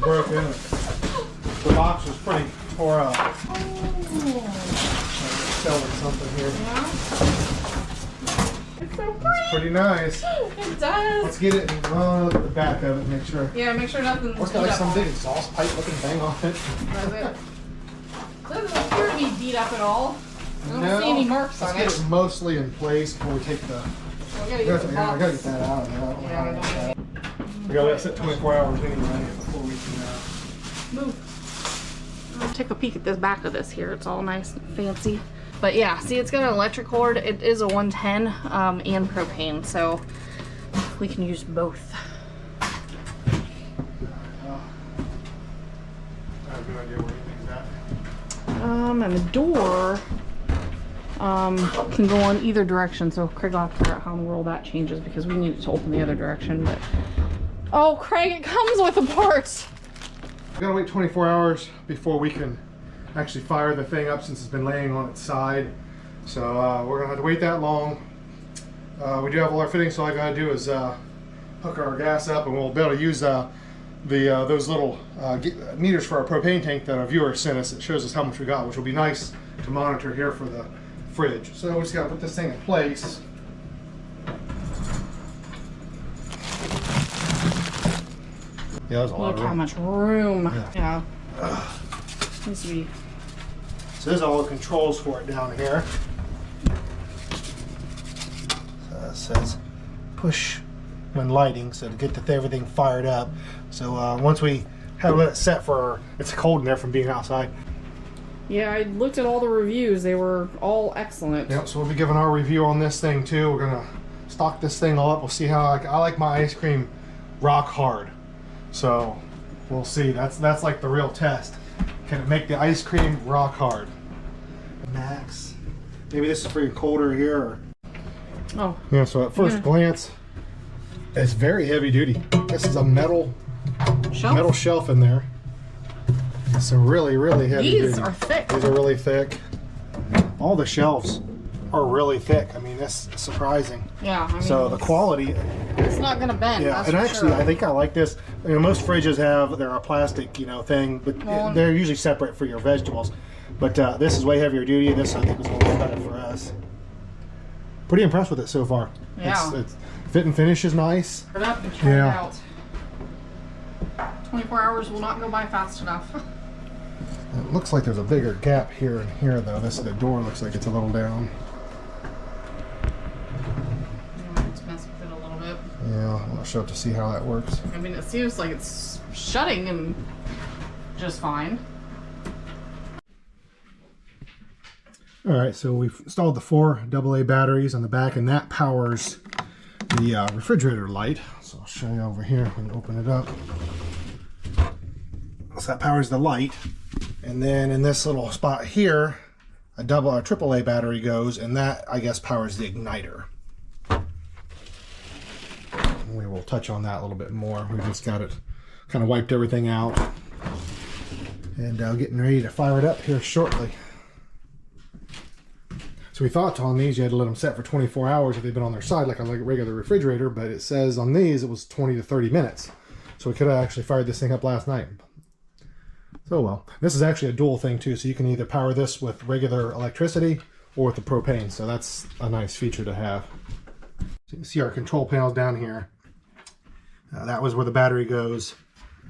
broken. The box was pretty tore up. Selling something here. Yeah. It's so pretty. It's pretty nice. It does. Let's get it. Look at the back of it. Make sure. Yeah, make sure nothing's. What's got like some big exhaust pipe looking thing on it? Does it? Doesn't appear to be beat up at all. I don't see any marks on it. Let's get it mostly in place before we take the. I gotta get the box. I gotta get that out of there. Yeah, We gotta let it sit 24 hours anyway before we can move. I'll take a peek at this back of this here. It's all nice and fancy. But yeah, see, it's got an electric cord. It is a 110 and propane, so we can use both. I have no idea where anything's at. And the door can go on either direction, so Craig will have to figure out how in the world that changes because we need it to open the other direction. But oh, Craig, it comes with the parts. We gotta wait 24 hours before we can actually fire the thing up since it's been laying on its side. So we're gonna have to wait that long. We do have all our fittings, so all I gotta do is hook our gas up, and we'll be able to use those little meters for our propane tank that our viewer sent us. It shows us how much we got, which will be nice to monitor here for the fridge. So we just gotta put this thing in place. Yeah, there's a lot of room. Look how much room. Yeah. Needs to be. So there's all the controls for it down here. So it says push when lighting, so to get everything fired up. So once we have it set for, it's cold in there from being outside. Yeah, I looked at all the reviews. They were all excellent. Yep, so we'll be giving our review on this thing too. We're gonna stock this thing all up. We'll see how I like my ice cream rock hard. So we'll see. That's like the real test. Can it make the ice cream rock hard? Max. Maybe this is for your colder here. Or... Oh. Yeah, so at first glance, it's very heavy duty. This is a metal shelf in there. It's a really, really heavy duty. These are thick. These are really thick. All the shelves are really thick. I mean, that's surprising. Yeah. I mean, so the quality. It's not gonna bend. Yeah, that's and for actually, sure. I think I like this. You know, most fridges they're a plastic, thing, but they're usually separate for your vegetables. But this is way heavier duty. This I think was a little better for us. Pretty impressed with it so far. Yeah. It's fit and finish is nice. Put it up and try it out. 24 hours will not go by fast enough. It looks like there's a bigger gap here and here, though. The door looks like it's a little down. Let's mess with it a little bit. Yeah, I'm not sure to see how that works. I mean, it seems like it's shutting and just fine. All right, so we've installed the 4 AA batteries on the back, and that powers the refrigerator light. So I'll show you over here. We can open it up. So that powers the light, and then in this little spot here, a AAA battery goes, and that I guess powers the igniter. We will touch on that a little bit more. We just got it, kind of wiped everything out, and getting ready to fire it up here shortly. So we thought on these you had to let them set for 24 hours if they've been on their side like a regular refrigerator, but it says on these it was 20 to 30 minutes. So we could have actually fired this thing up last night. So well, this is actually a dual thing too, so you can either power this with regular electricity or with the propane, so that's a nice feature to have. So you can see our control panels down here. That was where the battery goes.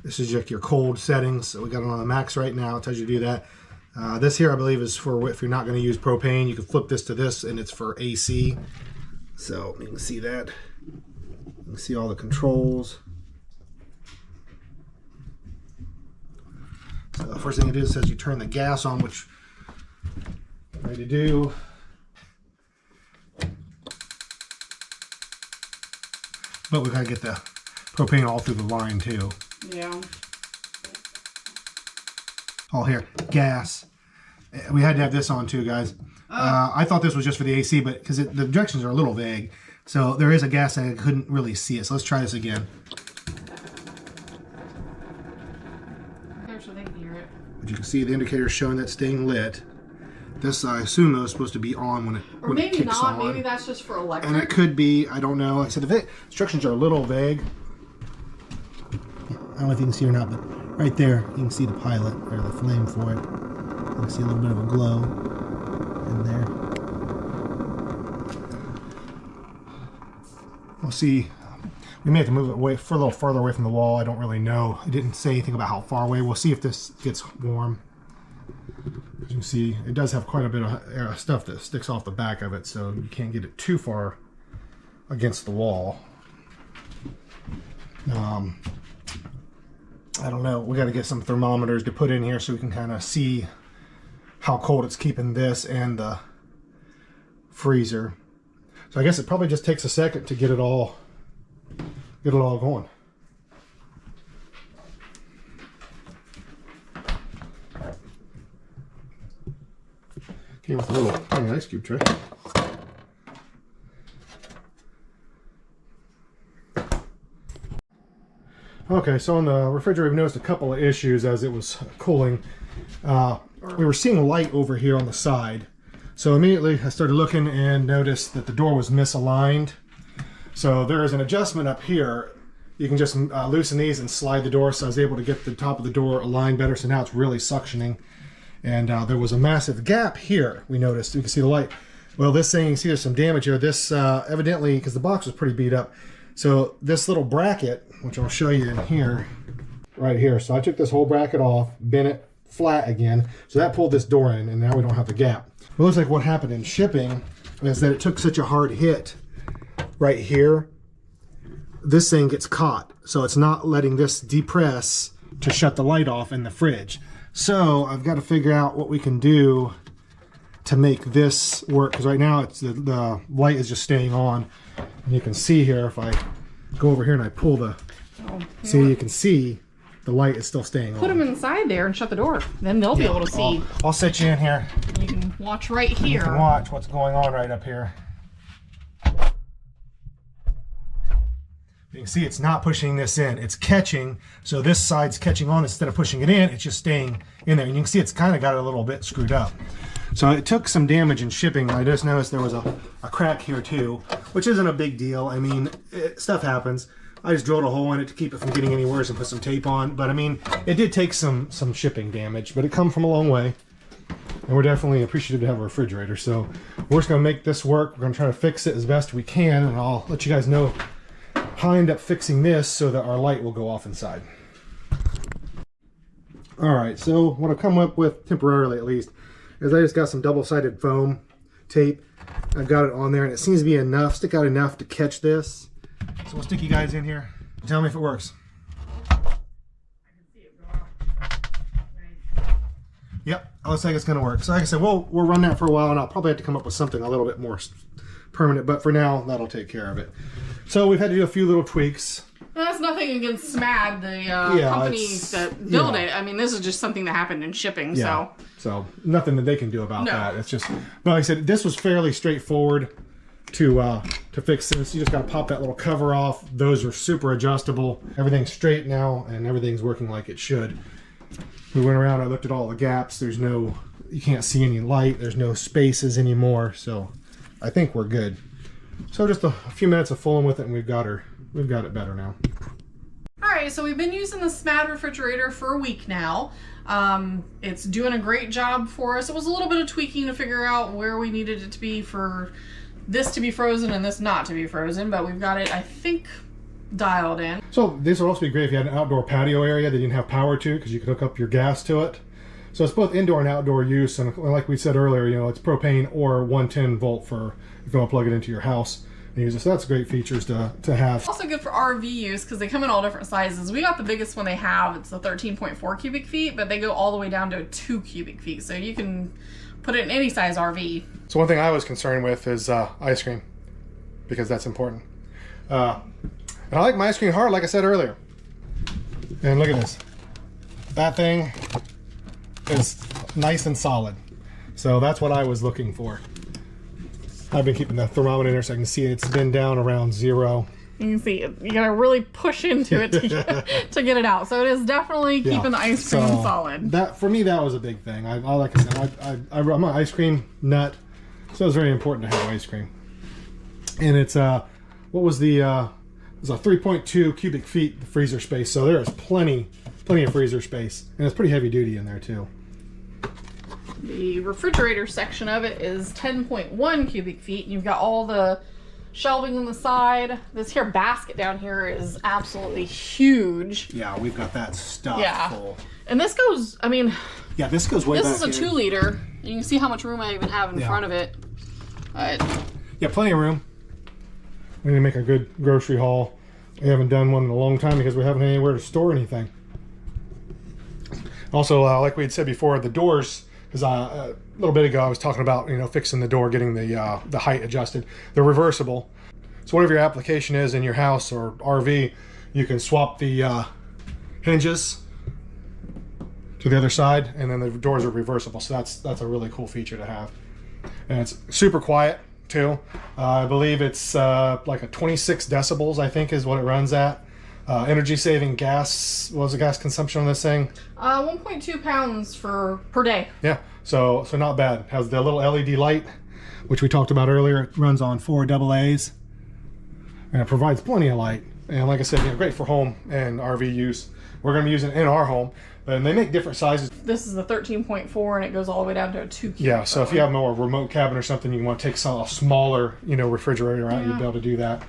This is like your cold settings, so we got it on the max right now. It tells you to do that. This here I believe is for if you're not going to use propane. You can flip this to this and it's for AC. So you can see that. You can see all the controls. So the first thing it is says you turn the gas on, which I'm ready to do. But we gotta get the propane all through the line too. Yeah. All here, gas. We had to have this on too, guys. I thought this was just for the AC, but because the directions are a little vague, so there is a gas that I couldn't really see it. So let's try this again. But you can see the indicator showing that staying lit. This, I assume, though, is supposed to be on when it kicks on. Or maybe not. Maybe that's just for electric. And it could be. I don't know. Like I said, the instructions are a little vague. I don't know if you can see or not, but Right there, you can see the pilot, or the flame for it. You can see a little bit of a glow in there. We'll see. We may have to move it away for a little further away from the wall. I don't really know. It didn't say anything about how far away. We'll see if this gets warm. As you can see, it does have quite a bit of stuff that sticks off the back of it, so you can't get it too far against the wall. I don't know. We got to get some thermometers to put in here so we can kind of see how cold it's keeping this and the freezer. So I guess it probably just takes a second to get it all going. Came with a little tiny ice cube tray. Okay, so on the refrigerator, we noticed a couple of issues as it was cooling. We were seeing light over here on the side. So immediately I started looking and noticed that the door was misaligned. So there is an adjustment up here. You can just loosen these and slide the door. So I was able to get the top of the door aligned better. So now it's really suctioning. And there was a massive gap here, we noticed. You can see the light. Well, this thing, you can see there's some damage here. This evidently, because the box was pretty beat up. So this little bracket, which I'll show you in here, right here. So I took this whole bracket off, bent it flat again. So that pulled this door in, and now we don't have the gap. It looks like what happened in shipping is that it took such a hard hit right here. This thing gets caught. So it's not letting this depress to shut the light off in the fridge. So I've got to figure out what we can do to make this work. Because right now it's the light is just staying on. And you can see here, if I go over here and I pull the, see, you can see the light is still staying on. Put them inside there and shut the door. Then they'll be able to see. I'll set you in here. You can watch right here. You can watch what's going on right up here. You can see it's not pushing this in. It's catching, so this side's catching on instead of pushing it in. It's just staying in there. And you can see it's kind of got it a little bit screwed up. So it took some damage in shipping. I just noticed there was a crack here too, which isn't a big deal. I mean, stuff happens. I just drilled a hole in it to keep it from getting any worse and put some tape on. But I mean, it did take some shipping damage, but it come from a long way. And we're definitely appreciative to have a refrigerator. So we're just gonna make this work. We're gonna try to fix it as best we can, and I'll let you guys know how I end up fixing this so that our light will go off inside. Alright, so what I've come up with, temporarily at least, is I just got some double-sided foam tape. I've got it on there and it seems to be enough, stick out enough to catch this. So we'll stick you guys in here. Tell me if it works. I can see it go out. Yep, it looks like it's going to work. So like I said, we'll run that for a while and I'll probably have to come up with something a little bit more permanent, but for now, that'll take care of it. So we've had to do a few little tweaks. That's nothing against SMAD, the company that built it. I mean, this is just something that happened in shipping, so nothing that they can do about that. It's just, but like I said, this was fairly straightforward to fix this. You just got to pop that little cover off. Those are super adjustable. Everything's straight now, and everything's working like it should. We went around, I looked at all the gaps. There's no, you can't see any light. There's no spaces anymore, so I think we're good. So just a few minutes of fooling with it, and we've got it better now. Alright, so we've been using the SMAD refrigerator for a week now. It's doing a great job for us. It was a little bit of tweaking to figure out where we needed it to be for this to be frozen and this not to be frozen, but we've got it, I think, dialed in. So this would also be great if you had an outdoor patio area that you didn't have power to, because you could hook up your gas to it. So it's both indoor and outdoor use, and like we said earlier, you know, it's propane or 110 volt for if you want to plug it into your house and use it. So that's great features to have. Also good for RV use because they come in all different sizes. We got the biggest one they have. It's a 13.4 cubic feet, but they go all the way down to 2 cubic feet. So you can put it in any size RV. So one thing I was concerned with is ice cream, because that's important. And I like my ice cream hard, like I said earlier. And look at this. That thing is nice and solid. So that's what I was looking for. I've been keeping the thermometer in there so I can see it's been down around 0. You can see it. You gotta really push into it to get it out. So it is definitely keeping the ice cream solid. That, for me, that was a big thing. I like I said, I'm an ice cream nut, so it's very important to have ice cream. And it's what was the it was a 3.2 cubic feet freezer space, so there is plenty plenty of freezer space, and it's pretty heavy duty in there too. The refrigerator section of it is 10.1 cubic feet, and you've got all the shelving on the side. This here basket down here is absolutely huge. Yeah, we've got that stuff full. And this goes, I mean, yeah, this goes way back. This is a 2-liter. You can see how much room I even have in front of it. Yeah, plenty of room. We need to make a good grocery haul. We haven't done one in a long time because we haven't had anywhere to store anything. Also, like we had said before, the doors, because a little bit ago I was talking about, you know, fixing the door, getting the height adjusted. They're reversible. So whatever your application is in your house or RV, you can swap the hinges to the other side, and then the doors are reversible. So that's a really cool feature to have. And it's super quiet too. I believe it's like a 26 decibels, I think, is what it runs at. Energy saving gas, what was the gas consumption on this thing? 1.2 pounds per day. Yeah, so not bad. Has the little LED light, which we talked about earlier. It runs on 4 AA's, and it provides plenty of light. And like I said, you know, great for home and RV use. We're going to be using it in our home, and they make different sizes. This is the 13.4, and it goes all the way down to a 2 cubic. Yeah, so if you have more remote cabin or something, you want to take a smaller, you know, refrigerator out, you'll be able to do that.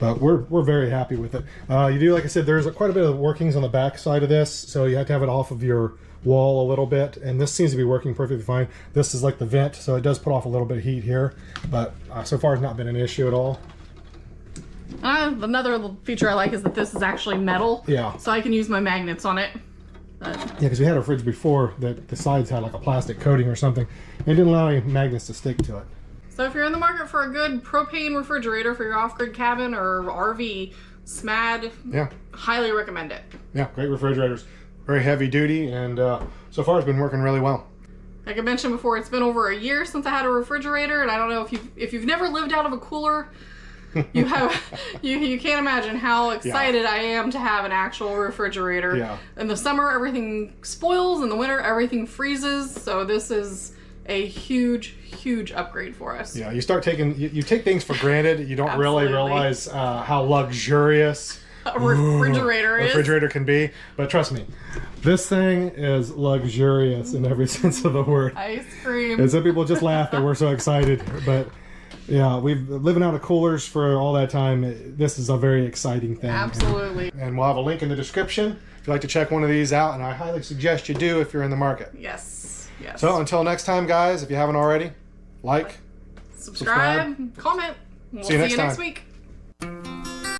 But we're very happy with it. You do, like I said, there's quite a bit of workings on the back side of this, so you have to have it off of your wall a little bit, and this seems to be working perfectly fine. This is like the vent, so it does put off a little bit of heat here, but so far it's not been an issue at all. Another little feature I like is that this is actually metal. Yeah. So I can use my magnets on it. Yeah, because we had a fridge before that the sides had like a plastic coating or something. It didn't allow any magnets to stick to it. So if you're in the market for a good propane refrigerator for your off-grid cabin or RV, SMAD, highly recommend it. Yeah, great refrigerators. Very heavy duty, and so far it's been working really well. Like I mentioned before, it's been over a year since I had a refrigerator, and I don't know if you've never lived out of a cooler, you can't imagine how excited I am to have an actual refrigerator. Yeah. In the summer, everything spoils. In the winter, everything freezes. So this is a huge upgrade for us. Yeah, you start taking you take things for granted. You don't really realize how luxurious a refrigerator can be. But trust me, this thing is luxurious in every sense of the word. Ice cream. And some people just laugh that we're so excited, but yeah, we've living out of coolers for all that time. This is a very exciting thing. Absolutely. And we'll have a link in the description if you'd like to check one of these out, and I highly suggest you do if you're in the market. Yes. So until next time, guys, if you haven't already, like, subscribe, comment. We'll see you next week.